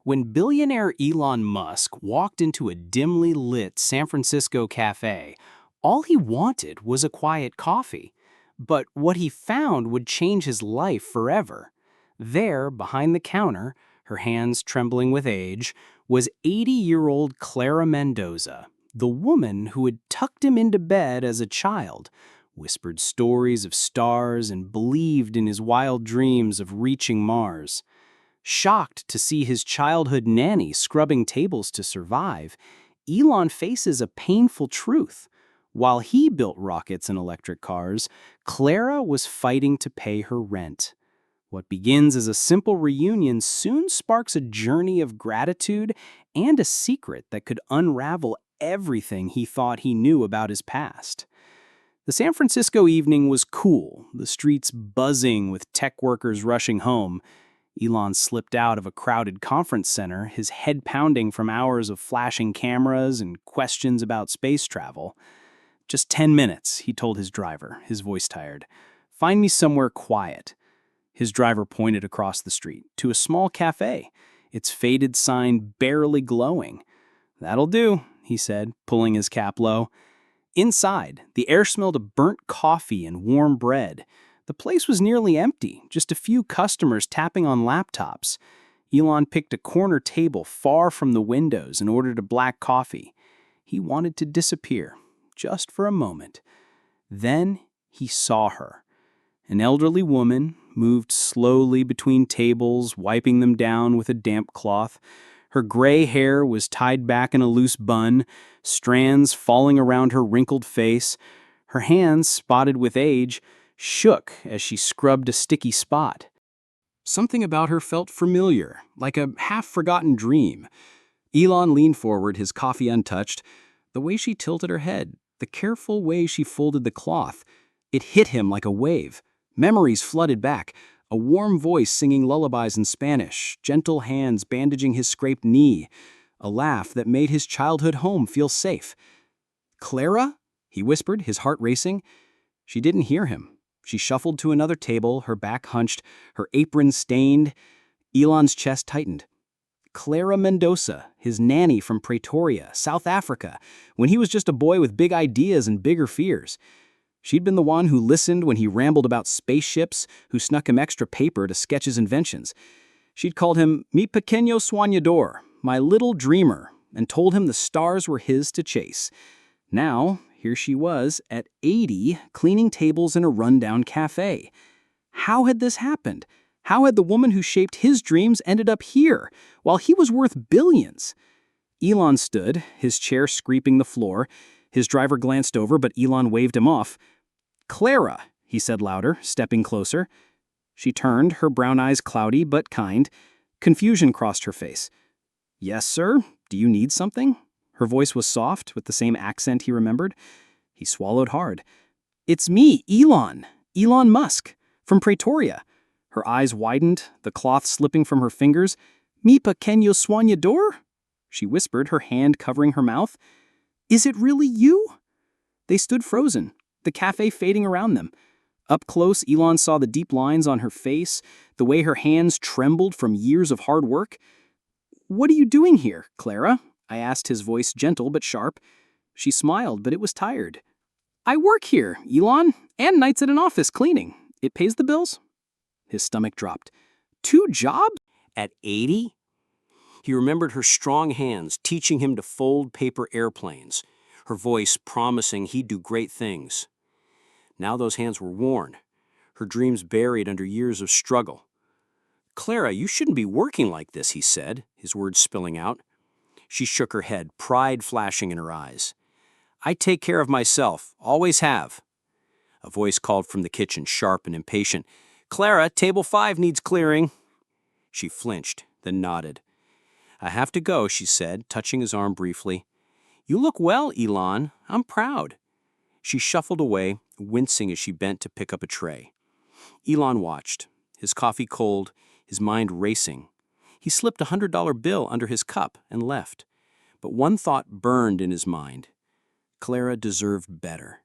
When billionaire Elon Musk walked into a dimly lit San Francisco cafe, all he wanted was a quiet coffee. But what he found would change his life forever. There, behind the counter, her hands trembling with age, was 80-year-old Clara Mendoza, the woman who had tucked him into bed as a child, whispered stories of stars, and believed in his wild dreams of reaching Mars. Shocked to see his childhood nanny scrubbing tables to survive, Elon faces a painful truth. While he built rockets and electric cars, Clara was fighting to pay her rent. What begins as a simple reunion soon sparks a journey of gratitude and a secret that could unravel everything he thought he knew about his past. The San Francisco evening was cool, the streets buzzing with tech workers rushing home. Elon slipped out of a crowded conference center, his head pounding from hours of flashing cameras and questions about space travel. "Just 10 minutes, he told his driver, his voice tired. "Find me somewhere quiet." His driver pointed across the street, to a small cafe, its faded sign barely glowing. "That'll do," he said, pulling his cap low. Inside, the air smelled of burnt coffee and warm bread. The place was nearly empty, just a few customers tapping on laptops. Elon picked a corner table far from the windows and ordered a black coffee. He wanted to disappear, just for a moment. Then he saw her. An elderly woman moved slowly between tables, wiping them down with a damp cloth. Her gray hair was tied back in a loose bun, strands falling around her wrinkled face. Her hands, spotted with age, shook as she scrubbed a sticky spot. Something about her felt familiar, like a half-forgotten dream. Elon leaned forward, his coffee untouched. The way she tilted her head, the careful way she folded the cloth, it hit him like a wave. Memories flooded back, a warm voice singing lullabies in Spanish, gentle hands bandaging his scraped knee, a laugh that made his childhood home feel safe. "Clara?" he whispered, his heart racing. She didn't hear him. She shuffled to another table, her back hunched, her apron stained. Elon's chest tightened. Clara Mendoza, his nanny from Pretoria, South Africa, when he was just a boy with big ideas and bigger fears. She'd been the one who listened when he rambled about spaceships, who snuck him extra paper to sketch his inventions. She'd called him Mi Pequeño Soñador, my little dreamer, and told him the stars were his to chase. Now, here she was, at 80, cleaning tables in a rundown cafe. How had this happened? How had the woman who shaped his dreams ended up here, while he was worth billions? Elon stood, his chair scraping the floor. His driver glanced over, but Elon waved him off. "Clara," he said louder, stepping closer. She turned, her brown eyes cloudy but kind. Confusion crossed her face. "Yes, sir? Do you need something?" Her voice was soft, with the same accent he remembered. He swallowed hard. "It's me, Elon Musk, from Pretoria." Her eyes widened, the cloth slipping from her fingers. "Mi pequeño soñador?" she whispered, her hand covering her mouth. "Is it really you?" They stood frozen, the cafe fading around them. Up close, Elon saw the deep lines on her face, the way her hands trembled from years of hard work. "What are you doing here, Clara?" I asked, his voice gentle but sharp. She smiled, but it was tired. "I work here, Elon, and nights at an office cleaning. It pays the bills." His stomach dropped. 2 jobs? At 80? He remembered her strong hands teaching him to fold paper airplanes, her voice promising he'd do great things. Now those hands were worn, her dreams buried under years of struggle. "Clara, you shouldn't be working like this," he said, his words spilling out. She shook her head, pride flashing in her eyes. "I take care of myself, always have." A voice called from the kitchen, sharp and impatient. "Clara, table 5 needs clearing." She flinched, then nodded. "I have to go," she said, touching his arm briefly. "You look well, Elon. I'm proud." She shuffled away, wincing as she bent to pick up a tray. Elon watched, his coffee cold, his mind racing. He slipped a $100 bill under his cup and left. But one thought burned in his mind. Clara deserved better.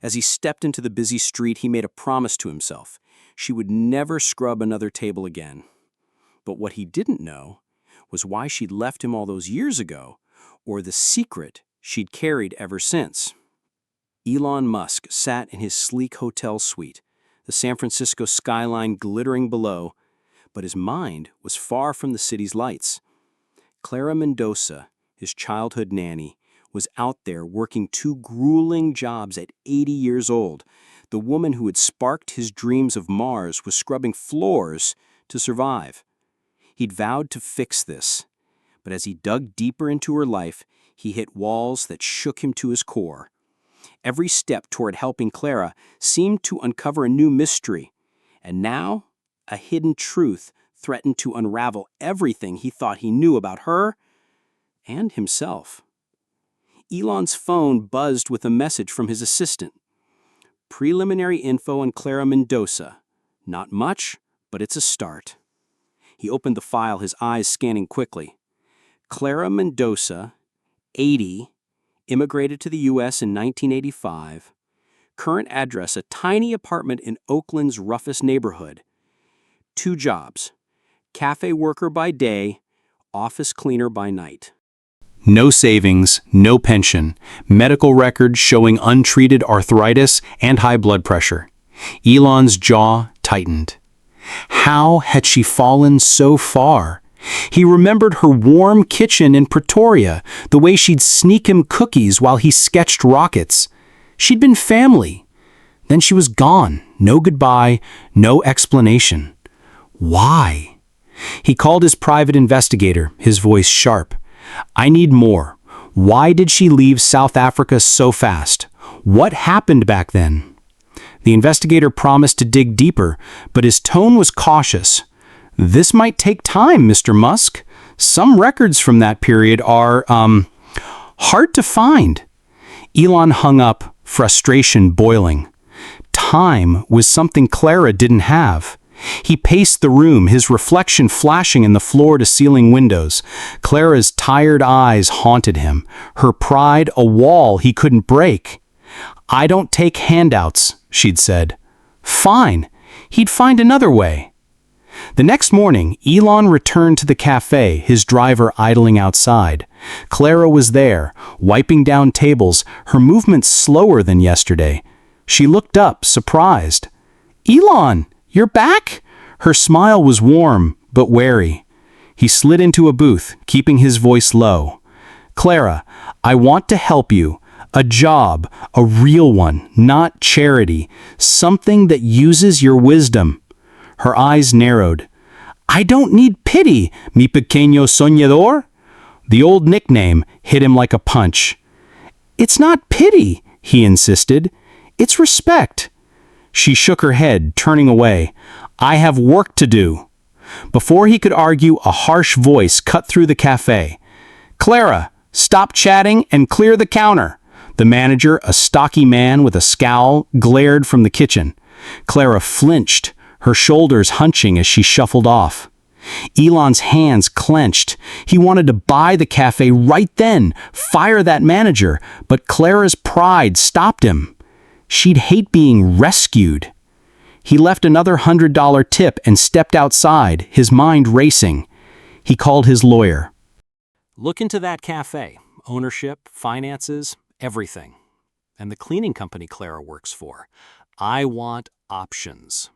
As he stepped into the busy street, he made a promise to himself. She would never scrub another table again. But what he didn't know was why she'd left him all those years ago, or the secret she'd carried ever since. Elon Musk sat in his sleek hotel suite, the San Francisco skyline glittering below, but his mind was far from the city's lights. Clara Mendoza, his childhood nanny, was out there working 2 grueling jobs at 80 years old. The woman who had sparked his dreams of Mars was scrubbing floors to survive. He'd vowed to fix this, but as he dug deeper into her life, he hit walls that shook him to his core. Every step toward helping Clara seemed to uncover a new mystery, and now a hidden truth threatened to unravel everything he thought he knew about her and himself. Elon's phone buzzed with a message from his assistant. Preliminary info on Clara Mendoza. Not much, but it's a start. He opened the file, his eyes scanning quickly. Clara Mendoza, 80, immigrated to the U.S. in 1985. Current address, a tiny apartment in Oakland's roughest neighborhood. 2 jobs, cafe worker by day, office cleaner by night. No savings, no pension, medical records showing untreated arthritis and high blood pressure. Elon's jaw tightened. How had she fallen so far? He remembered her warm kitchen in Pretoria, the way she'd sneak him cookies while he sketched rockets. She'd been family. Then she was gone. No goodbye, no explanation. Why? He called his private investigator, his voice sharp. I need more. Why did she leave South Africa so fast? What happened back then? The investigator promised to dig deeper, but his tone was cautious. This might take time, Mr. Musk. Some records from that period are, hard to find. Elon hung up, frustration boiling. Time was something Clara didn't have. He paced the room, his reflection flashing in the floor-to-ceiling windows. Clara's tired eyes haunted him, her pride a wall he couldn't break. I don't take handouts, she'd said. Fine, he'd find another way. The next morning, Elon returned to the cafe, his driver idling outside. Clara was there, wiping down tables, her movements slower than yesterday. She looked up, surprised. Elon! You're back? Her smile was warm, but wary. He slid into a booth, keeping his voice low. Clara, I want to help you. A job, a real one, not charity. Something that uses your wisdom. Her eyes narrowed. I don't need pity, mi pequeño soñador. The old nickname hit him like a punch. It's not pity, he insisted. It's respect. She shook her head, turning away. I have work to do. Before he could argue, a harsh voice cut through the cafe. Clara, stop chatting and clear the counter. The manager, a stocky man with a scowl, glared from the kitchen. Clara flinched, her shoulders hunching as she shuffled off. Elon's hands clenched. He wanted to buy the cafe right then, fire that manager, but Clara's pride stopped him. She'd hate being rescued. He left another $100 tip and stepped outside, his mind racing. He called his lawyer. Look into that cafe. Ownership, finances, everything. And the cleaning company Clara works for. I want options.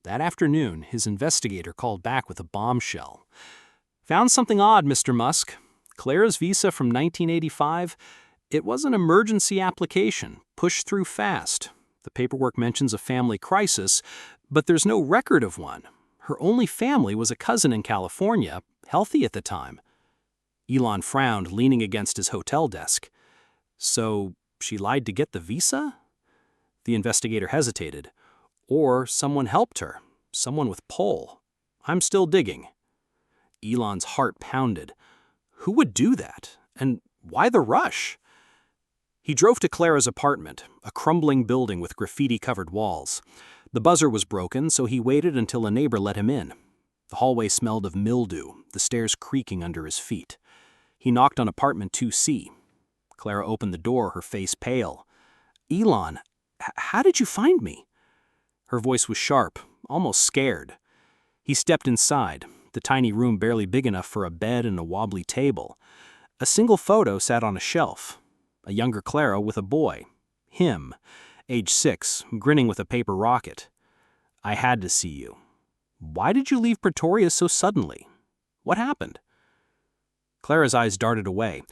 That afternoon, his investigator called back with a bombshell. Found something odd, Mr. Musk. Clara's visa from 1985, it was an emergency application, pushed through fast. The paperwork mentions a family crisis, but there's no record of one. Her only family was a cousin in California, healthy at the time. Elon frowned, leaning against his hotel desk. So, she lied to get the visa? The investigator hesitated. Or someone helped her, someone with pull. I'm still digging. Elon's heart pounded. Who would do that? And why the rush? He drove to Clara's apartment, a crumbling building with graffiti-covered walls. The buzzer was broken, so he waited until a neighbor let him in. The hallway smelled of mildew, the stairs creaking under his feet. He knocked on apartment 2C. Clara opened the door, her face pale. Elon, how did you find me? Her voice was sharp, almost scared. He stepped inside, the tiny room barely big enough for a bed and a wobbly table. A single photo sat on a shelf. A younger Clara with a boy. Him, age 6, grinning with a paper rocket. I had to see you. Why did you leave Pretoria so suddenly? What happened? Clara's eyes darted away.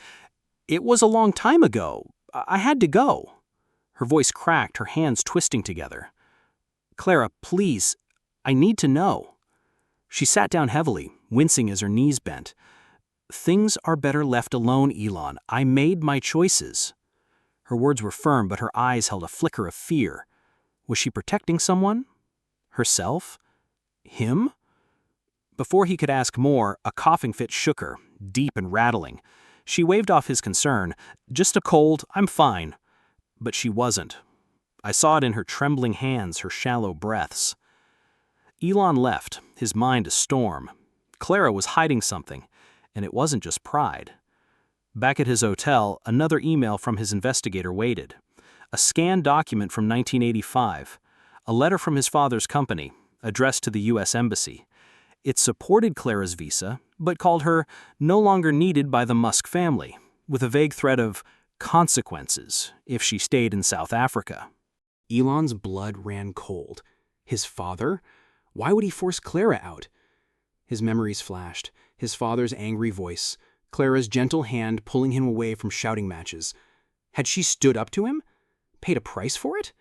It was a long time ago. I had to go. Her voice cracked, her hands twisting together. Clara, please, I need to know. She sat down heavily, wincing as her knees bent. Things are better left alone, Elon. I made my choices. Her words were firm, but her eyes held a flicker of fear. Was she protecting someone? Herself? Him? Before he could ask more, a coughing fit shook her, deep and rattling. She waved off his concern. Just a cold, I'm fine. But she wasn't. I saw it in her trembling hands, her shallow breaths. Elon left, his mind a storm. Clara was hiding something, and it wasn't just pride. Back at his hotel, another email from his investigator waited. A scanned document from 1985, a letter from his father's company, addressed to the U.S. Embassy. It supported Clara's visa, but called her no longer needed by the Musk family, with a vague threat of consequences if she stayed in South Africa. Elon's blood ran cold. His father? Why would he force Clara out? His memories flashed, his father's angry voice, Clara's gentle hand pulling him away from shouting matches. Had she stood up to him? Paid a price for it?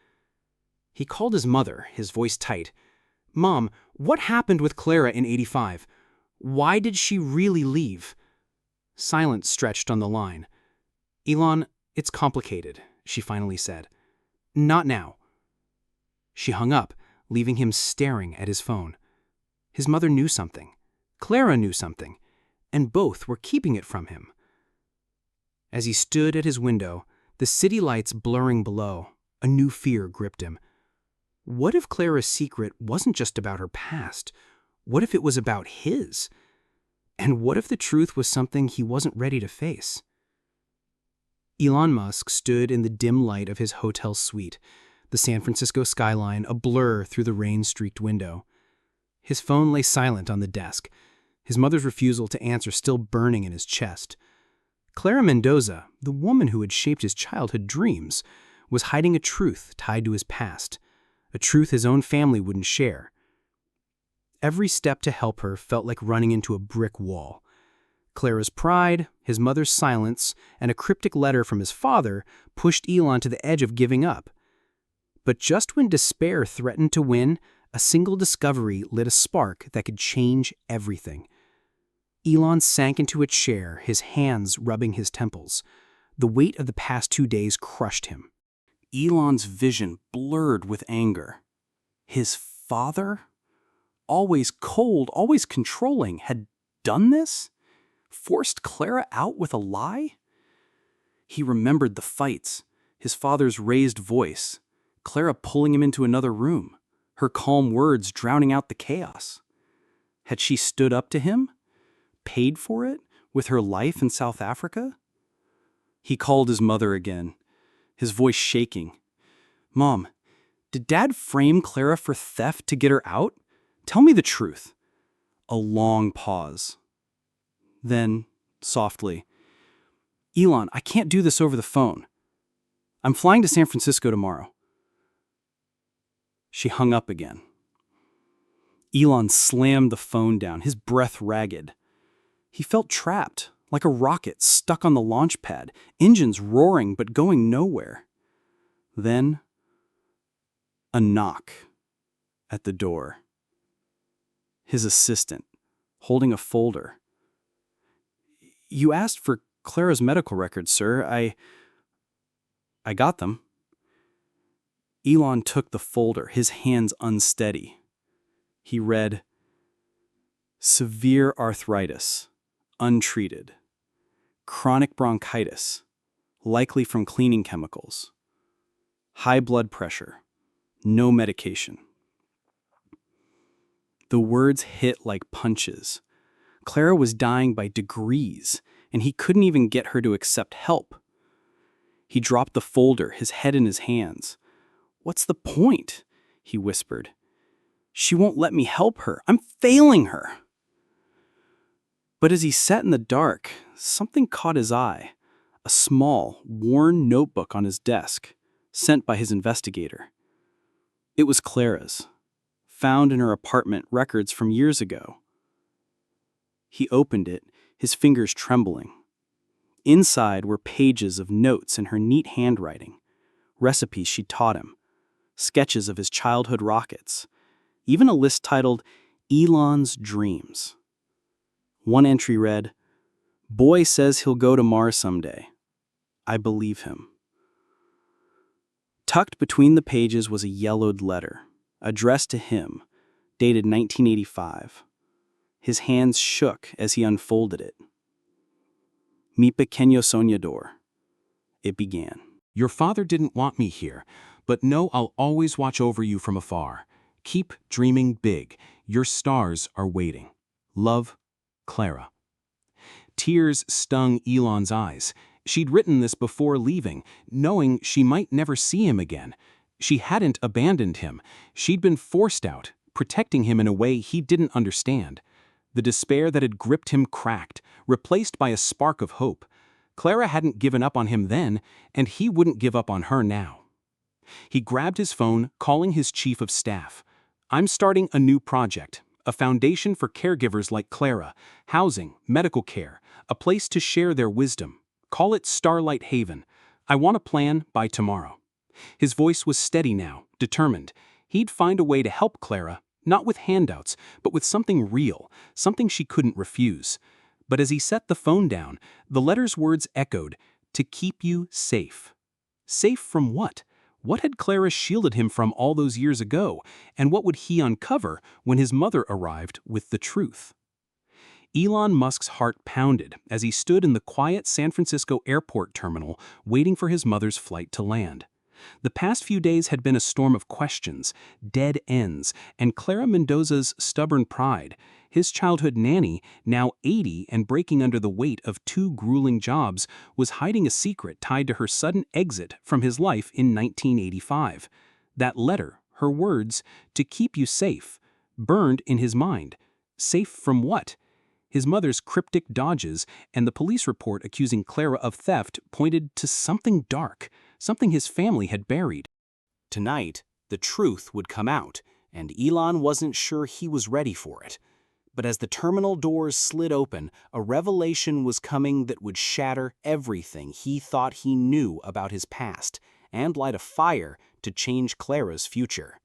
He called his mother, his voice tight. Mom, what happened with Clara in '85? Why did she really leave? Silence stretched on the line. Elon, it's complicated, she finally said. Not now. She hung up, leaving him staring at his phone. His mother knew something. Clara knew something. And both were keeping it from him. As he stood at his window, the city lights blurring below, a new fear gripped him. What if Clara's secret wasn't just about her past? What if it was about his? And what if the truth was something he wasn't ready to face? Elon Musk stood in the dim light of his hotel suite, the San Francisco skyline a blur through the rain-streaked window. His phone lay silent on the desk, his mother's refusal to answer still burning in his chest. Clara Mendoza, the woman who had shaped his childhood dreams, was hiding a truth tied to his past, a truth his own family wouldn't share. Every step to help her felt like running into a brick wall. Clara's pride, his mother's silence, and a cryptic letter from his father pushed Elon to the edge of giving up. But just when despair threatened to win, a single discovery lit a spark that could change everything. Elon sank into a chair, his hands rubbing his temples. The weight of the past 2 days crushed him. Elon's vision blurred with anger. His father, always cold, always controlling, had done this? Forced Clara out with a lie? He remembered the fights, his father's raised voice, Clara pulling him into another room, her calm words drowning out the chaos. Had she stood up to him? Paid for it with her life in South Africa? He called his mother again, his voice shaking. Mom, did Dad frame Clara for theft to get her out? Tell me the truth. A long pause. Then, softly, Elon, I can't do this over the phone. I'm flying to San Francisco tomorrow. She hung up again. Elon slammed the phone down, his breath ragged. He felt trapped, like a rocket stuck on the launch pad, engines roaring but going nowhere. Then, a knock at the door. His assistant, holding a folder. You asked for Clara's medical records, sir. I got them. Elon took the folder, his hands unsteady. He read, severe arthritis, untreated, chronic bronchitis, likely from cleaning chemicals, high blood pressure, no medication. The words hit like punches. Clara was dying by degrees, and he couldn't even get her to accept help. He dropped the folder, his head in his hands. What's the point? He whispered. She won't let me help her. I'm failing her. But as he sat in the dark, something caught his eye. A small, worn notebook on his desk, sent by his investigator. It was Clara's, found in her apartment records from years ago. He opened it, his fingers trembling. Inside were pages of notes in her neat handwriting, recipes she'd taught him, sketches of his childhood rockets, even a list titled Elon's Dreams. One entry read, "Boy says he'll go to Mars someday. I believe him." Tucked between the pages was a yellowed letter, addressed to him, dated 1985. His hands shook as he unfolded it. Mi pequeño soñador, it began. Your father didn't want me here, but know I'll always watch over you from afar. Keep dreaming big. Your stars are waiting. Love, Clara. Tears stung Elon's eyes. She'd written this before leaving, knowing she might never see him again. She hadn't abandoned him. She'd been forced out, protecting him in a way he didn't understand. The despair that had gripped him cracked, replaced by a spark of hope. Clara hadn't given up on him then, and he wouldn't give up on her now. He grabbed his phone, calling his chief of staff. "I'm starting a new project, a foundation for caregivers like Clara, housing, medical care, a place to share their wisdom. Call it Starlight Haven. I want a plan by tomorrow." His voice was steady now, determined. He'd find a way to help Clara, not with handouts, but with something real, something she couldn't refuse. But as he set the phone down, the letter's words echoed, "To keep you safe." Safe from what? What had Clara shielded him from all those years ago, and what would he uncover when his mother arrived with the truth? Elon Musk's heart pounded as he stood in the quiet San Francisco airport terminal waiting for his mother's flight to land. The past few days had been a storm of questions, dead ends, and Clara Mendoza's stubborn pride. His childhood nanny, now 80 and breaking under the weight of 2 grueling jobs, was hiding a secret tied to her sudden exit from his life in 1985. That letter, her words, "to keep you safe," burned in his mind. Safe from what? His mother's cryptic dodges and the police report accusing Clara of theft pointed to something dark, something his family had buried. Tonight, the truth would come out, and Elon wasn't sure he was ready for it. But as the terminal doors slid open, a revelation was coming that would shatter everything he thought he knew about his past and light a fire to change Clara's future.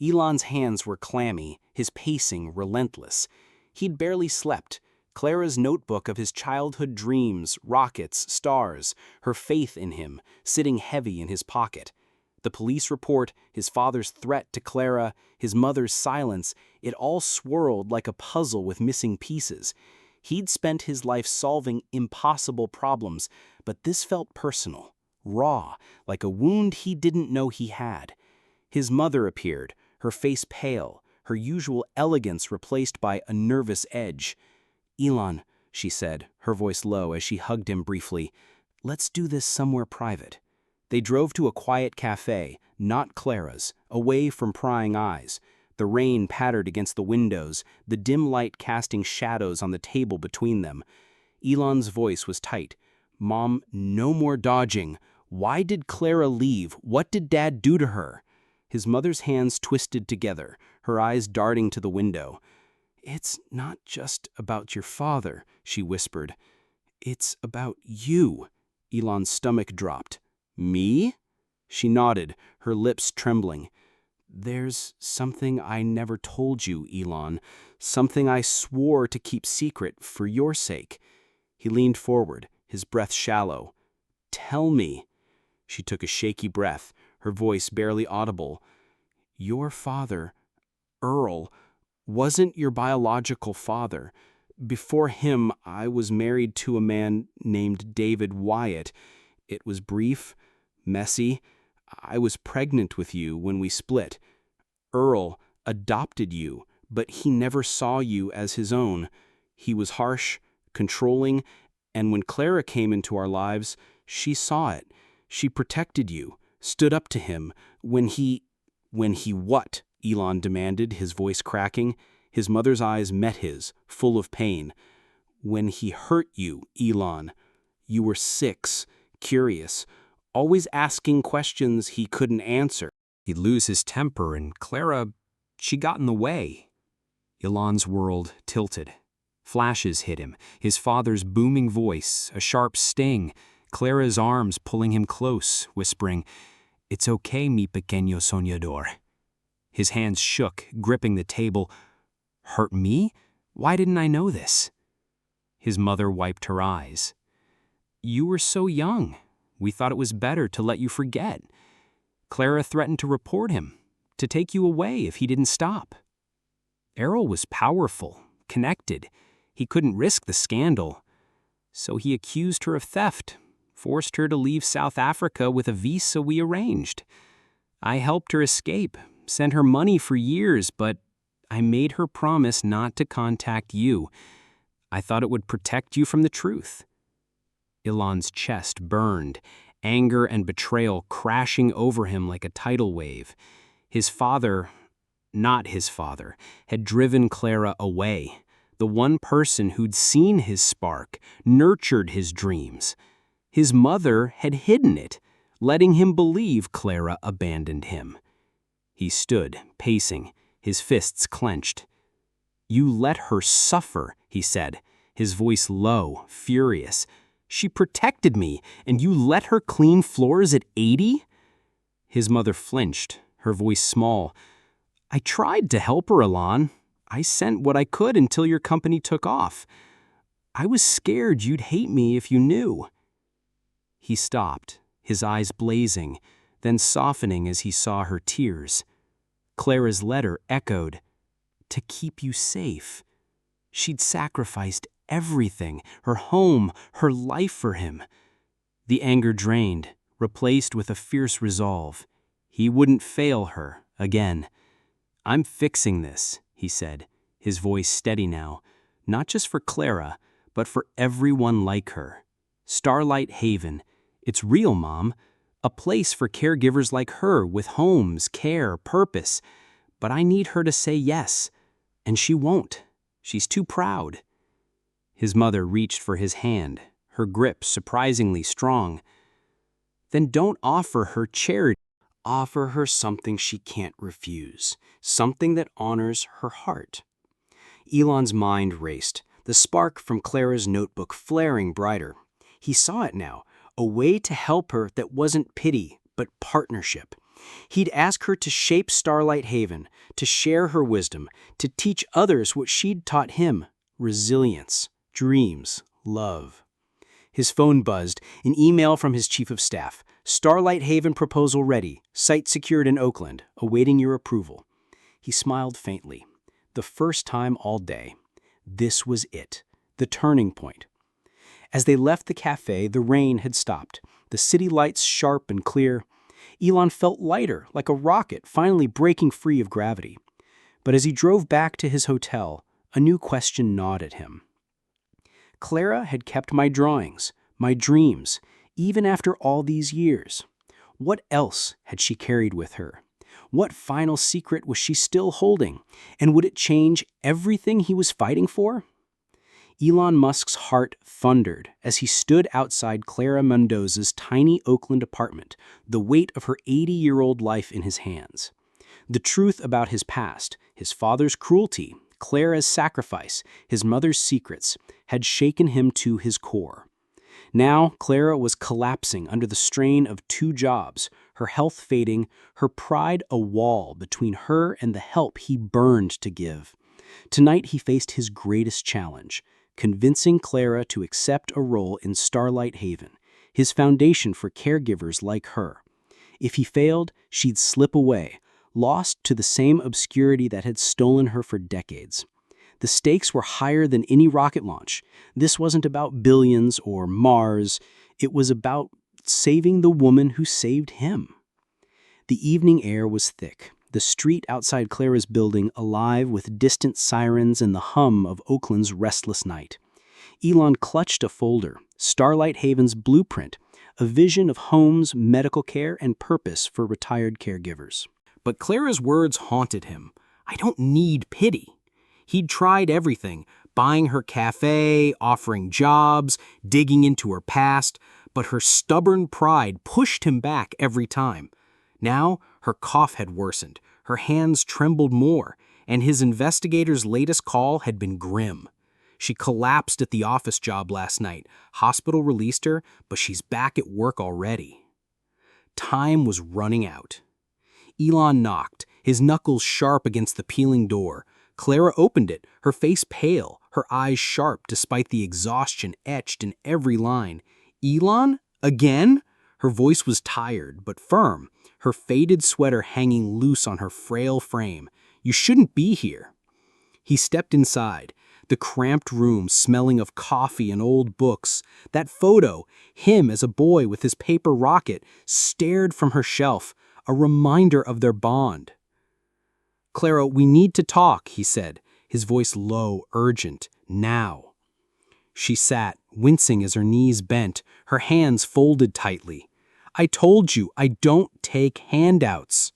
Elon's hands were clammy, his pacing relentless. He'd barely slept. Clara's notebook of his childhood dreams, rockets, stars, her faith in him, sitting heavy in his pocket. The police report, his father's threat to Clara, his mother's silence, it all swirled like a puzzle with missing pieces. He'd spent his life solving impossible problems, but this felt personal, raw, like a wound he didn't know he had. His mother appeared, her face pale, her usual elegance replaced by a nervous edge. "Elon," she said, her voice low as she hugged him briefly, "let's do this somewhere private." They drove to a quiet cafe, not Clara's, away from prying eyes. The rain pattered against the windows, the dim light casting shadows on the table between them. Elon's voice was tight. "Mom, no more dodging. Why did Clara leave? What did Dad do to her?" His mother's hands twisted together, her eyes darting to the window. "It's not just about your father," she whispered. "It's about you." Elon's stomach dropped. "Me?" She nodded, her lips trembling. "There's something I never told you, Elon. Something I swore to keep secret for your sake." He leaned forward, his breath shallow. "Tell me." She took a shaky breath, her voice barely audible. "Your father, Earl, wasn't your biological father. Before him, I was married to a man named David Wyatt. It was brief, messy. I was pregnant with you when we split. Earl adopted you, but he never saw you as his own. He was harsh, controlling, and when Clara came into our lives, she saw it. She protected you, stood up to him. When he what?" Elon demanded, his voice cracking. His mother's eyes met his, full of pain. When he hurt you, Elon. You were 6, curious, always asking questions he couldn't answer. He'd lose his temper, and Clara, she got in the way. Elon's world tilted. Flashes hit him, his father's booming voice, a sharp sting, Clara's arms pulling him close, whispering, "It's okay, mi pequeño soñador." His hands shook, gripping the table. Hurt me? Why didn't I know this? His mother wiped her eyes. You were so young. We thought it was better to let you forget. Clara threatened to report him, to take you away if he didn't stop. Errol was powerful, connected. He couldn't risk the scandal. So he accused her of theft, forced her to leave South Africa with a visa we arranged. I helped her escape, sent her money for years, but I made her promise not to contact you. I thought it would protect you from the truth. Elon's chest burned, anger and betrayal crashing over him like a tidal wave. His father, not his father, had driven Clara away, the one person who'd seen his spark, nurtured his dreams. His mother had hidden it, letting him believe Clara abandoned him. He stood, pacing, his fists clenched. You let her suffer, he said, his voice low, furious. She protected me, and you let her clean floors at 80? His mother flinched, her voice small. I tried to help her, Elon. I sent what I could until your company took off. I was scared you'd hate me if you knew. He stopped, his eyes blazing, then softening as he saw her tears. Clara's letter echoed, to keep you safe. She'd sacrificed everything, her home, her life for him. The anger drained, replaced with a fierce resolve. He wouldn't fail her again. I'm fixing this, he said, his voice steady now, not just for Clara, but for everyone like her. Starlight Haven, it's real, Mom, a place for caregivers like her with homes, care, purpose. But I need her to say yes, and she won't. She's too proud. His mother reached for his hand, her grip surprisingly strong. Then don't offer her charity. Offer her something she can't refuse, something that honors her heart. Elon's mind raced, the spark from Clara's notebook flaring brighter. He saw it now, a way to help her that wasn't pity, but partnership. He'd ask her to shape Starlight Haven, to share her wisdom, to teach others what she'd taught him, resilience, dreams, love. His phone buzzed, an email from his chief of staff. Starlight Haven proposal ready, site secured in Oakland, awaiting your approval. He smiled faintly. The first time all day. This was it, the turning point. As they left the cafe, the rain had stopped, the city lights sharp and clear. Elon felt lighter, like a rocket finally breaking free of gravity. But as he drove back to his hotel, a new question gnawed at him. Clara had kept my drawings, my dreams, even after all these years. What else had she carried with her? What final secret was she still holding? And would it change everything he was fighting for? Elon Musk's heart thundered as he stood outside Clara Mendoza's tiny Oakland apartment, the weight of her 80-year-old life in his hands. The truth about his past, his father's cruelty, Clara's sacrifice, his mother's secrets, had shaken him to his core. Now, Clara was collapsing under the strain of 2 jobs, her health fading, her pride a wall between her and the help he burned to give. Tonight he faced his greatest challenge, convincing Clara to accept a role in Starlight Haven, his foundation for caregivers like her. If he failed, she'd slip away, lost to the same obscurity that had stolen her for decades. The stakes were higher than any rocket launch. This wasn't about billions or Mars. It was about saving the woman who saved him. The evening air was thick, the street outside Clara's building alive with distant sirens and the hum of Oakland's restless night. Elon clutched a folder, Starlight Haven's blueprint, a vision of homes, medical care, and purpose for retired caregivers. But Clara's words haunted him. I don't need pity. He'd tried everything, buying her cafe, offering jobs, digging into her past, but her stubborn pride pushed him back every time. Now, her cough had worsened, her hands trembled more, and his investigator's latest call had been grim. She collapsed at the office job last night. Hospital released her, but she's back at work already. Time was running out. Elon knocked, his knuckles sharp against the peeling door. Clara opened it, her face pale, her eyes sharp despite the exhaustion etched in every line. Elon? Again? Her voice was tired, but firm, her faded sweater hanging loose on her frail frame. You shouldn't be here. He stepped inside, the cramped room smelling of coffee and old books. That photo, him as a boy with his paper rocket, stared from her shelf, a reminder of their bond. Clara, we need to talk, he said, his voice low, urgent, now. She sat, wincing as her knees bent, her hands folded tightly. I told you, I don't take handouts.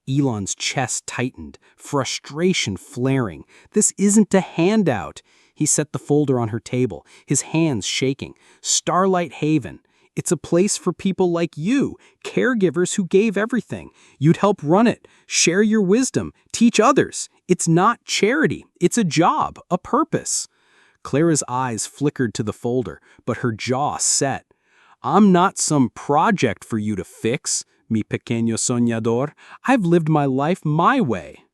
Elon's chest tightened, frustration flaring. This isn't a handout. He set the folder on her table, his hands shaking. Starlight Haven. It's a place for people like you, caregivers who gave everything. You'd help run it, share your wisdom, teach others. It's not charity. It's a job, a purpose. Clara's eyes flickered to the folder, but her jaw set. I'm not some project for you to fix, mi pequeño soñador. I've lived my life my way.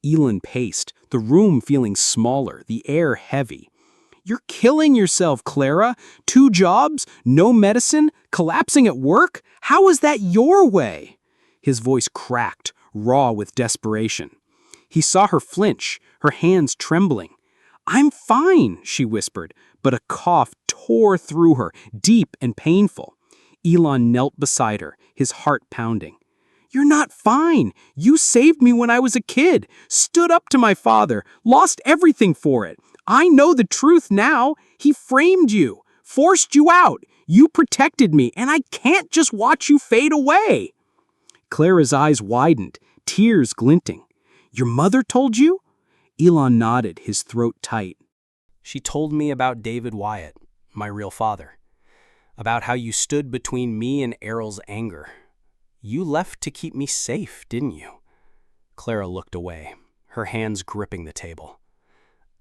Elon paced, the room feeling smaller, the air heavy. You're killing yourself, Clara. 2 jobs, no medicine, collapsing at work? How is that your way? His voice cracked, raw with desperation. He saw her flinch, her hands trembling. I'm fine, she whispered, but a cough tore through her, deep and painful. Elon knelt beside her, his heart pounding. You're not fine. You saved me when I was a kid, stood up to my father, lost everything for it. I know the truth now. He framed you, forced you out. You protected me, and I can't just watch you fade away. Clara's eyes widened, tears glinting. Your mother told you? Elon nodded, his throat tight. She told me about David Wyatt, my real father. About how you stood between me and Errol's anger. You left to keep me safe, didn't you? Clara looked away, her hands gripping the table.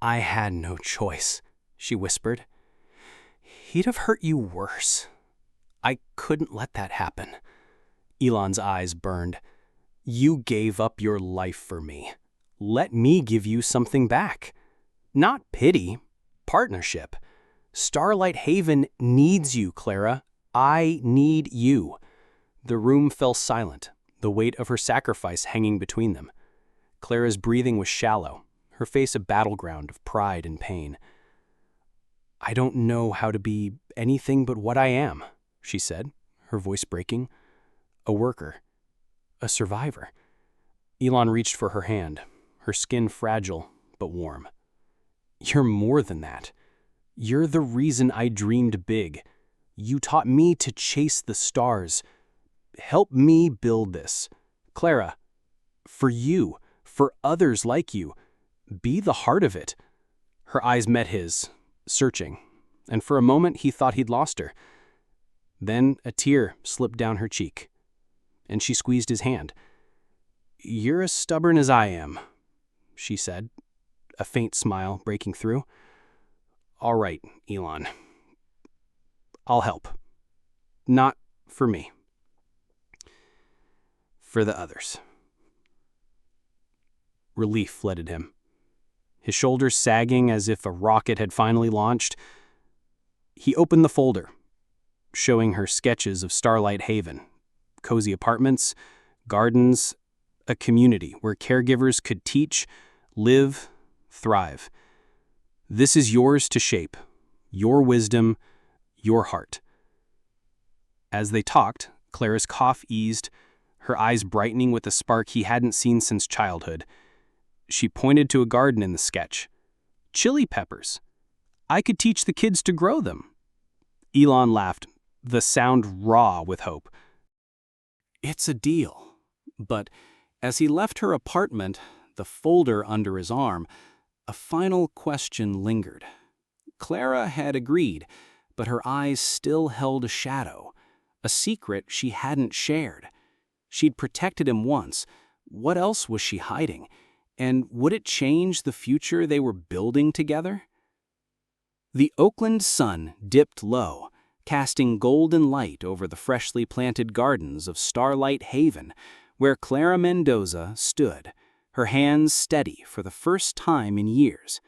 I had no choice, she whispered. He'd have hurt you worse. I couldn't let that happen. Elon's eyes burned. You gave up your life for me. Let me give you something back. Not pity, partnership. Starlight Haven needs you, Clara. I need you. The room fell silent, the weight of her sacrifice hanging between them. Clara's breathing was shallow, her face a battleground of pride and pain. I don't know how to be anything but what I am, she said, her voice breaking. A worker. A survivor. Elon reached for her hand, her skin fragile but warm. You're more than that. You're the reason I dreamed big. You taught me to chase the stars. Help me build this. Clara, for you, for others like you, be the heart of it. Her eyes met his, searching, and for a moment he thought he'd lost her. Then a tear slipped down her cheek, and she squeezed his hand. You're as stubborn as I am, she said, a faint smile breaking through. All right, Elon. I'll help. Not for me. For the others. Relief flooded him. His shoulders sagging as if a rocket had finally launched. He opened the folder, showing her sketches of Starlight Haven, cozy apartments, gardens, a community where caregivers could teach, live, thrive. This is yours to shape, your wisdom, your heart. As they talked, Clara's cough eased, her eyes brightening with a spark he hadn't seen since childhood. She pointed to a garden in the sketch. Chili peppers. I could teach the kids to grow them. Elon laughed, the sound raw with hope. It's a deal. But as he left her apartment, the folder under his arm, a final question lingered. Clara had agreed, but her eyes still held a shadow, a secret she hadn't shared. She'd protected him once. What else was she hiding? And would it change the future they were building together? The Oakland sun dipped low, casting golden light over the freshly planted gardens of Starlight Haven, where Clara Mendoza stood, her hands steady for the first time in years.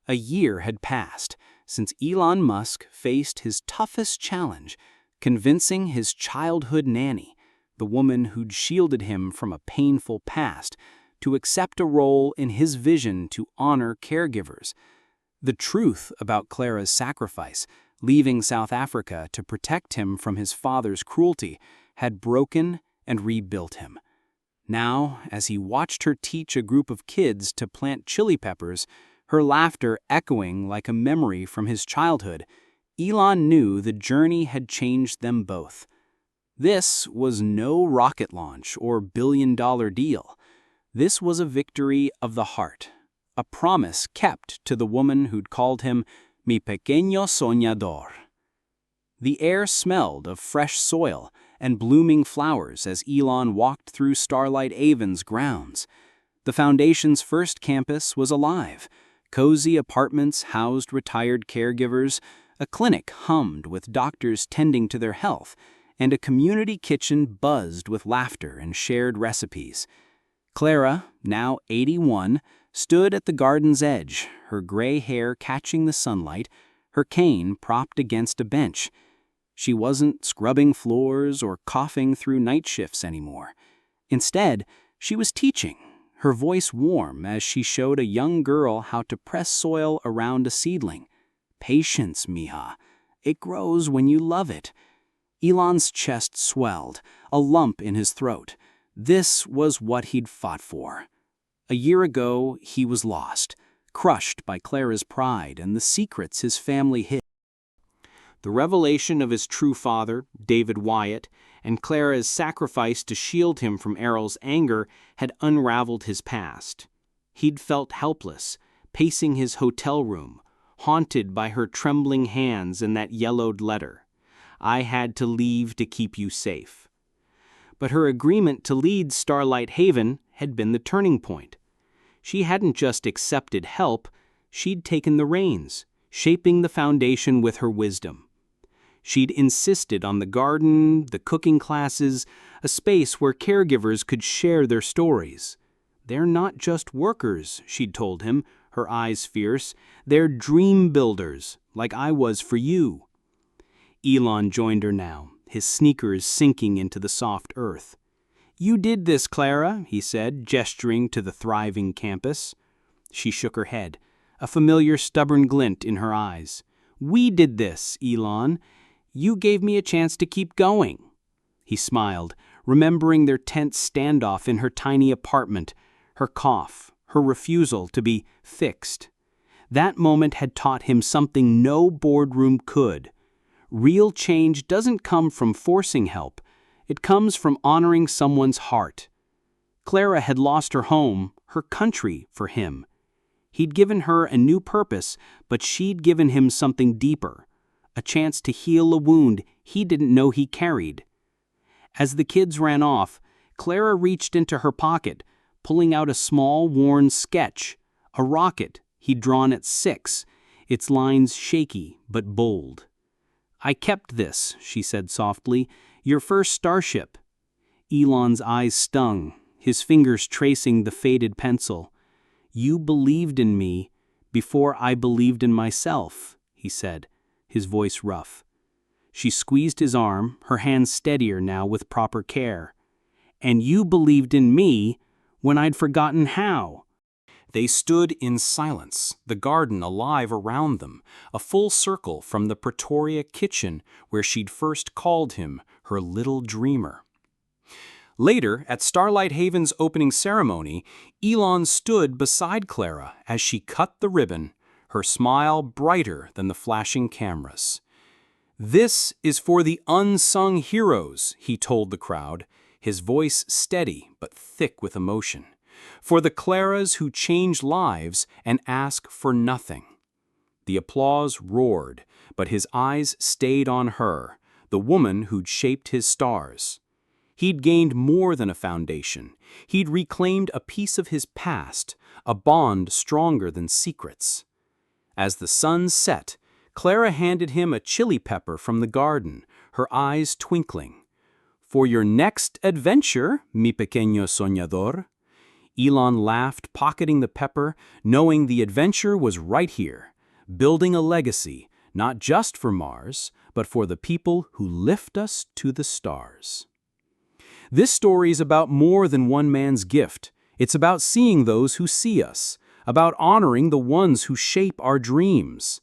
A year had passed since Elon Musk faced his toughest challenge, convincing his childhood nanny, the woman who'd shielded him from a painful past, to accept a role in his vision to honor caregivers. The truth about Clara's sacrifice, leaving South Africa to protect him from his father's cruelty, had broken and rebuilt him. Now, as he watched her teach a group of kids to plant chili peppers, her laughter echoing like a memory from his childhood, Elon knew the journey had changed them both. This was no rocket launch or billion-dollar deal. This was a victory of the heart, a promise kept to the woman who'd called him mi pequeño soñador. The air smelled of fresh soil and blooming flowers as Elon walked through Starlight Haven's grounds. The Foundation's first campus was alive. Cozy apartments housed retired caregivers, a clinic hummed with doctors tending to their health, and a community kitchen buzzed with laughter and shared recipes. Clara, now 81, stood at the garden's edge, her gray hair catching the sunlight, her cane propped against a bench. She wasn't scrubbing floors or coughing through night shifts anymore. Instead, she was teaching, her voice warm as she showed a young girl how to press soil around a seedling. Patience, mija. It grows when you love it. Elon's chest swelled, a lump in his throat. This was what he'd fought for. A year ago, he was lost, crushed by Clara's pride and the secrets his family hid. The revelation of his true father, David Wyatt, and Clara's sacrifice to shield him from Errol's anger had unraveled his past. He'd felt helpless, pacing his hotel room, haunted by her trembling hands and that yellowed letter. I had to leave to keep you safe. But her agreement to lead Starlight Haven had been the turning point. She hadn't just accepted help, she'd taken the reins, shaping the foundation with her wisdom. She'd insisted on the garden, the cooking classes, a space where caregivers could share their stories. They're not just workers, she'd told him, her eyes fierce. They're dream builders, like I was for you. Elon joined her now, his sneakers sinking into the soft earth. You did this, Clara, he said, gesturing to the thriving campus. She shook her head, a familiar stubborn glint in her eyes. We did this, Elon. You gave me a chance to keep going. He smiled, remembering their tense standoff in her tiny apartment, her cough, her refusal to be fixed. That moment had taught him something no boardroom could. Real change doesn't come from forcing help. It comes from honoring someone's heart. Clara had lost her home, her country, for him. He'd given her a new purpose, but she'd given him something deeper, a chance to heal a wound he didn't know he carried. As the kids ran off, Clara reached into her pocket, pulling out a small, worn sketch, a rocket he'd drawn at 6, its lines shaky but bold. I kept this, she said softly, your first starship. Elon's eyes stung, his fingers tracing the faded pencil. You believed in me before I believed in myself, he said, his voice rough. She squeezed his arm, her hands steadier now with proper care. And you believed in me when I'd forgotten how. They stood in silence, the garden alive around them, a full circle from the Pretoria kitchen where she'd first called him her little dreamer. Later, at Starlight Haven's opening ceremony, Elon stood beside Clara as she cut the ribbon, her smile brighter than the flashing cameras. This is for the unsung heroes, he told the crowd, his voice steady but thick with emotion. For the Claras who change lives and ask for nothing. The applause roared, but his eyes stayed on her, the woman who'd shaped his stars. He'd gained more than a foundation. He'd reclaimed a piece of his past, a bond stronger than secrets. As the sun set, Clara handed him a chili pepper from the garden, her eyes twinkling. For your next adventure, mi pequeño soñador. Elon laughed, pocketing the pepper, knowing the adventure was right here, building a legacy, not just for Mars, but for the people who lift us to the stars. This story is about more than one man's gift. It's about seeing those who see us, about honoring the ones who shape our dreams.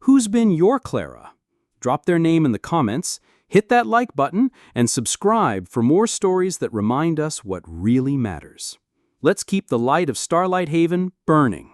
Who's been your Clara? Drop their name in the comments, hit that like button, and subscribe for more stories that remind us what really matters. Let's keep the light of Starlight Haven burning.